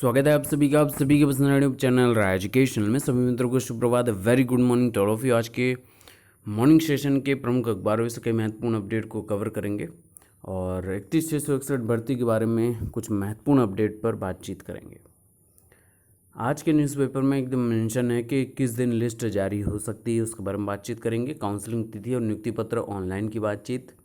स्वागत है आप सभी का, आप सभी के पसंद यूट्यूब चैनल राय एजुकेशनल में सभी मित्रों को सुप्रभात। Very good morning to all of you. आज के मॉर्निंग सेशन के प्रमुख अखबारों से कई महत्वपूर्ण अपडेट को कवर करेंगे और 31,661 भर्ती के बारे में कुछ महत्वपूर्ण अपडेट पर बातचीत करेंगे। आज के न्यूज़पेपर में एकदम मेंशन है कि किस दिन लिस्ट जारी हो सकती है, उसके बारे में बातचीत करेंगे। काउंसलिंग तिथि और नियुक्ति पत्र ऑनलाइन की बातचीत।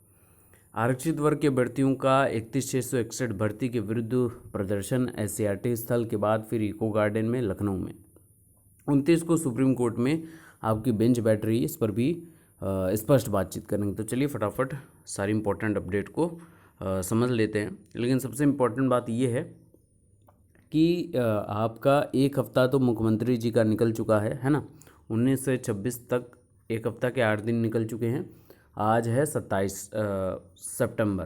आरक्षित वर्ग के भर्तियों का 31,661 भर्ती के विरुद्ध प्रदर्शन SCRT स्थल के बाद फिर इको गार्डन में लखनऊ में 29 को सुप्रीम कोर्ट में आपकी बेंच बैठ रही है, इस पर भी स्पष्ट बातचीत करेंगे। तो चलिए फटाफट सारी इंपॉर्टेंट अपडेट को समझ लेते हैं। लेकिन सबसे इम्पोर्टेंट बात यह है कि आपका एक हफ़्ता तो मुख्यमंत्री जी का निकल चुका है ना। 19 से 26 तक एक हफ़्ता के 8 दिन निकल चुके हैं। आज है 27 सितंबर,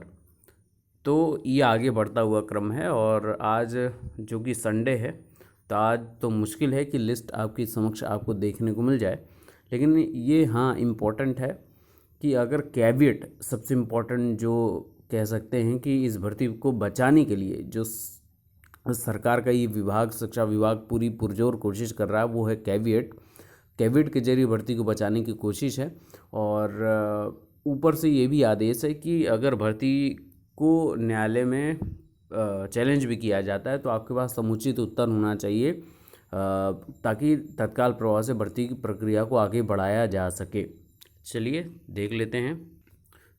तो ये आगे बढ़ता हुआ क्रम है और आज जो कि संडे है, तो आज तो मुश्किल है कि लिस्ट आपकी समक्ष आपको देखने को मिल जाए। लेकिन ये हाँ इम्पोर्टेंट है कि अगर कैविएट सबसे इम्पोर्टेंट जो कह सकते हैं कि इस भर्ती को बचाने के लिए जो सरकार का ये विभाग, शिक्षा विभाग पूरी पुरजोर कोशिश कर रहा है, वो है कैविएट के जरिए भर्ती को बचाने की कोशिश है। और ऊपर से ये भी आदेश है कि अगर भर्ती को न्यायालय में चैलेंज भी किया जाता है तो आपके पास समुचित उत्तर होना चाहिए ताकि तत्काल प्रभाव से भर्ती की प्रक्रिया को आगे बढ़ाया जा सके। चलिए देख लेते हैं।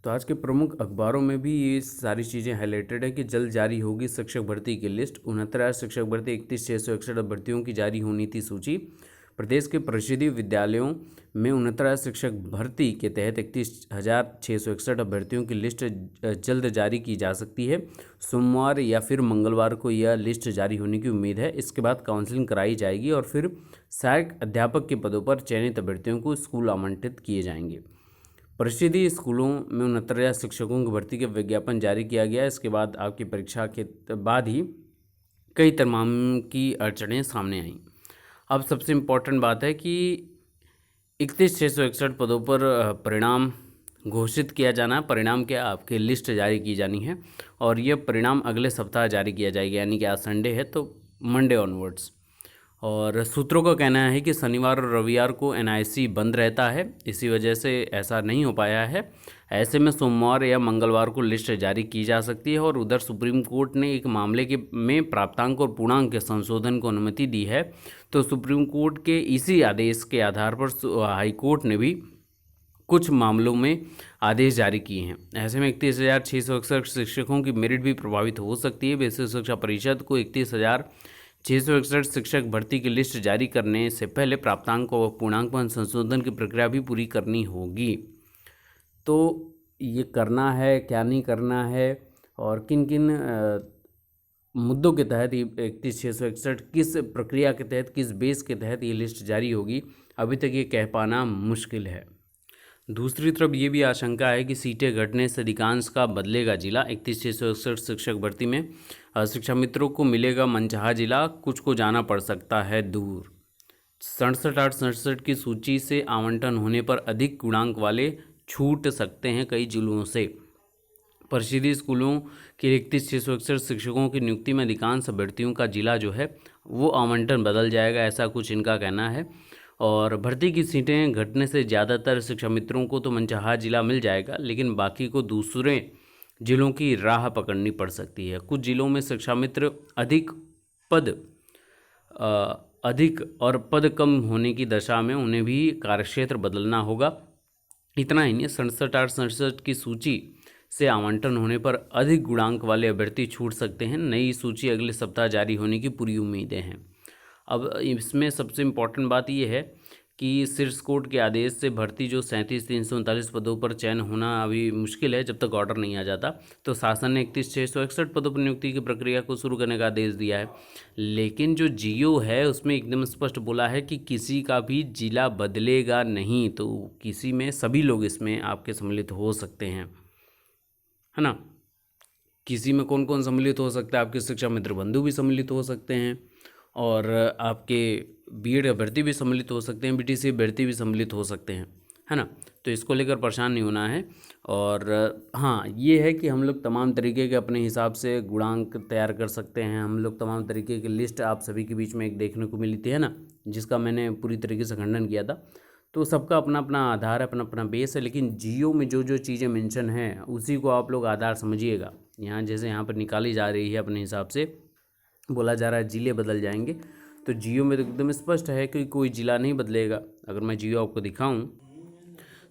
तो आज के प्रमुख अखबारों में भी ये सारी चीज़ें हाईलाइटेड है कि जल्द जारी होगी शिक्षक भर्ती की लिस्ट। 69 शिक्षक भर्ती 31,661 भर्तियों की जारी होनी थी सूची। प्रदेश के परिषदीय विद्यालयों में 69 शिक्षक भर्ती के तहत 31,661 अभ्यर्थियों की लिस्ट जल्द जारी की जा सकती है। सोमवार या फिर मंगलवार को यह लिस्ट जारी होने की उम्मीद है। इसके बाद काउंसलिंग कराई जाएगी और फिर सहायक अध्यापक के पदों पर चयनित अभ्यर्थियों को स्कूल आवंटित किए जाएंगे। परिषदीय स्कूलों में 69 शिक्षकों की भर्ती का विज्ञापन जारी किया गया। इसके बाद आपकी परीक्षा के बाद ही कई तमाम की अड़चनें सामने आईं। अब सबसे इम्पोर्टेंट बात है कि 31,661 पदों पर परिणाम घोषित किया जाना है। परिणाम क्या, आपकी लिस्ट जारी की जानी है और यह परिणाम अगले सप्ताह जारी किया जाएगा, यानी कि आज संडे है तो मंडे ऑनवर्ड्स। और सूत्रों का कहना है कि शनिवार और रविवार को NIC बंद रहता है, इसी वजह से ऐसा नहीं हो पाया है। ऐसे में सोमवार या मंगलवार को लिस्ट जारी की जा सकती है। और उधर सुप्रीम कोर्ट ने एक मामले में प्राप्तांक और पूर्णांक के संशोधन को अनुमति दी है। तो सुप्रीम कोर्ट के इसी आदेश के आधार पर हाई कोर्ट ने भी कुछ मामलों में आदेश जारी किए हैं। ऐसे में 31,661 शिक्षकों की मेरिट भी प्रभावित हो सकती है। बेसिक शिक्षा परिषद को 31,661 शिक्षक भर्ती की लिस्ट जारी करने से पहले प्राप्तांक और पूर्णांक में संशोधन की प्रक्रिया भी पूरी करनी होगी। तो ये करना है, क्या नहीं करना है और किन किन मुद्दों के तहत ये 31,661 किस प्रक्रिया के तहत, किस बेस के तहत ये लिस्ट जारी होगी, अभी तक ये कह पाना मुश्किल है। दूसरी तरफ ये भी आशंका है कि सीटें घटने से अधिकांश का बदलेगा जिला। 31,661 शिक्षक भर्ती में शिक्षा मित्रों को मिलेगा मनचाहा जिला, कुछ को जाना पड़ सकता है दूर। 67-8-67 की सूची से आवंटन होने पर अधिक गुणांक वाले छूट सकते हैं कई जिलों से। परिषदीय स्कूलों के 31,661 शिक्षकों की नियुक्ति में अधिकांश अभ्यर्थियों का जिला जो है वो आवंटन बदल जाएगा, ऐसा कुछ इनका कहना है। और भर्ती की सीटें घटने से ज़्यादातर शिक्षा मित्रों को तो मनचाहा जिला मिल जाएगा, लेकिन बाकी को दूसरे जिलों की राह पकड़नी पड़ सकती है। कुछ जिलों में शिक्षा मित्र अधिक और पद कम होने की दशा में उन्हें भी कार्यक्षेत्र बदलना होगा। इतना ही नहीं, 67-8-67 की सूची से आवंटन होने पर अधिक गुणांक वाले अभ्यर्थी छूट सकते हैं। नई सूची अगले सप्ताह जारी होने की पूरी उम्मीदें हैं। अब इसमें सबसे इम्पॉर्टेंट बात यह है कि शीर्ष कोर्ट के आदेश से भर्ती जो 37,339 पदों पर चयन होना अभी मुश्किल है जब तक ऑर्डर नहीं आ जाता। तो शासन ने 31,661 पदों पर नियुक्ति की प्रक्रिया को शुरू करने का आदेश दिया है। लेकिन जो GO है उसमें एकदम स्पष्ट बोला है कि किसी का भी जिला बदलेगा नहीं। तो किसी में सभी लोग इसमें आपके सम्मिलित हो सकते हैं, है ना। किसी में कौन कौन सम्मिलित हो सकता है, आपके शिक्षा मित्र बंधु भी सम्मिलित हो सकते हैं और आपके BEd अभ्यर्थी भी सम्मिलित हो सकते हैं, BTC अभ्यर्थी भी सम्मिलित हो सकते हैं, है ना। तो इसको लेकर परेशान नहीं होना है। और हाँ, ये है कि हम लोग तमाम तरीके के अपने हिसाब से गुणांक तैयार कर सकते हैं। हम लोग तमाम तरीके की लिस्ट आप सभी के बीच में एक देखने को मिली थी, है ना, जिसका मैंने पूरी तरीके से खंडन किया था। तो सबका अपना अपना आधार है, अपना अपना बेस है, लेकिन जियो में जो जो चीज़ें मेंशन हैं उसी को आप लोग आधार समझिएगा। यहाँ जैसे यहाँ पर निकाली जा रही है अपने हिसाब से, बोला जा रहा है ज़िले बदल जाएंगे, तो जियो में तो एकदम स्पष्ट है कि कोई ज़िला नहीं बदलेगा। अगर मैं जियो आपको दिखाऊं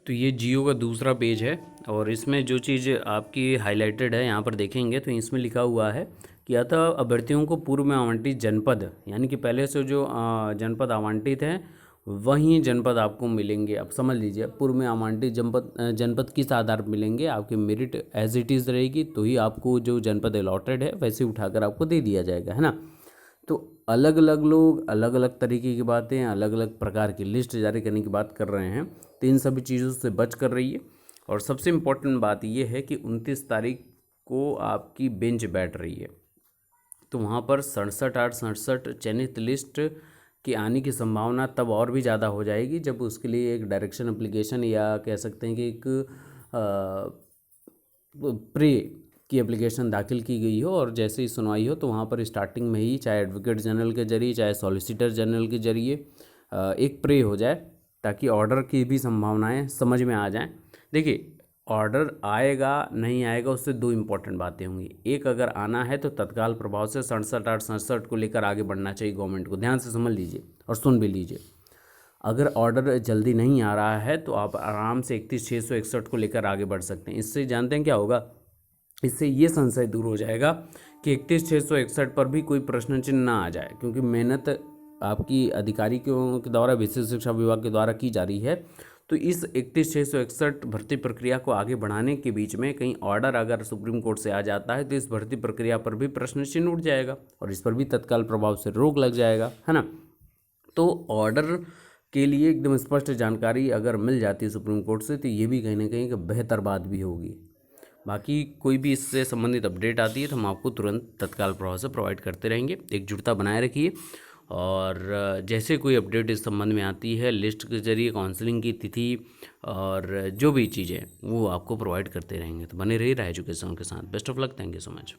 तो ये जियो का दूसरा पेज है, और इसमें जो चीज़ आपकी हाईलाइटेड है यहाँ पर देखेंगे तो इसमें लिखा हुआ है कि अतः अभ्यर्थियों को पूर्व में आवंटित जनपद, यानी कि पहले से जो जनपद आवंटित हैं वहीं जनपद आपको मिलेंगे। अब समझ लीजिए, पूर्व में आवंटित जनपद किस आधार पर मिलेंगे, आपकी मेरिट एज इट इज़ रहेगी तो ही आपको जो जनपद अलॉटेड है वैसे उठाकर आपको दे दिया जाएगा, है ना। तो अलग अलग लोग अलग अलग तरीके की बातें, अलग अलग प्रकार की लिस्ट जारी करने की बात कर रहे हैं, तो इन सभी चीज़ों से बच कर रहिए। और सबसे इम्पोर्टेंट बात यह है कि 29 तारीख को आपकी बेंच बैठ रही है, तो वहाँ पर 67 चयनित लिस्ट के आने की संभावना तब और भी ज़्यादा हो जाएगी जब उसके लिए एक डायरेक्शन एप्लीकेशन, या कह सकते हैं कि एक प्रे की एप्लीकेशन दाखिल की गई हो, और जैसे ही सुनवाई हो तो वहाँ पर स्टार्टिंग में ही चाहे एडवोकेट जनरल के जरिए चाहे सॉलिसिटर जनरल के जरिए एक प्रे हो जाए, ताकि ऑर्डर की भी संभावनाएं समझ में आ जाएं। देखिए, ऑर्डर आएगा नहीं आएगा उससे दो इम्पॉर्टेंट बातें होंगी। एक, अगर आना है तो तत्काल प्रभाव से 67 को लेकर आगे बढ़ना चाहिए गवर्नमेंट को। ध्यान से समझ लीजिए और सुन भी लीजिए। अगर ऑर्डर जल्दी नहीं आ रहा है तो आप आराम से 31,661 को लेकर आगे बढ़ सकते हैं। इससे जानते हैं क्या होगा, इससे ये संशय दूर हो जाएगा कि 31,661 पर भी कोई प्रश्न चिन्ह ना आ जाए, क्योंकि मेहनत आपकी अधिकारियों के द्वारा, विशेष शिक्षा विभाग के द्वारा की जा रही है। तो इस 31,661 भर्ती प्रक्रिया को आगे बढ़ाने के बीच में कहीं ऑर्डर अगर सुप्रीम कोर्ट से आ जाता है तो इस भर्ती प्रक्रिया पर भी प्रश्न चिन्ह उठ जाएगा और इस पर भी तत्काल प्रभाव से रोक लग जाएगा, है ना। तो ऑर्डर के लिए एकदम स्पष्ट जानकारी अगर मिल जाती है सुप्रीम कोर्ट से तो ये भी कहीं ना कहीं एक बेहतर बात भी होगी। बाकी कोई भी इससे संबंधित अपडेट आती है तो हम आपको तुरंत तत्काल प्रभाव से प्रोवाइड करते रहेंगे। एकजुटता बनाए रखिए, और जैसे कोई अपडेट इस संबंध में आती है, लिस्ट के जरिए काउंसलिंग की तिथि और जो भी चीज़ें वो आपको प्रोवाइड करते रहेंगे। तो बने रहिए राय एजुकेशन के साथ। Best of luck, thank you so much.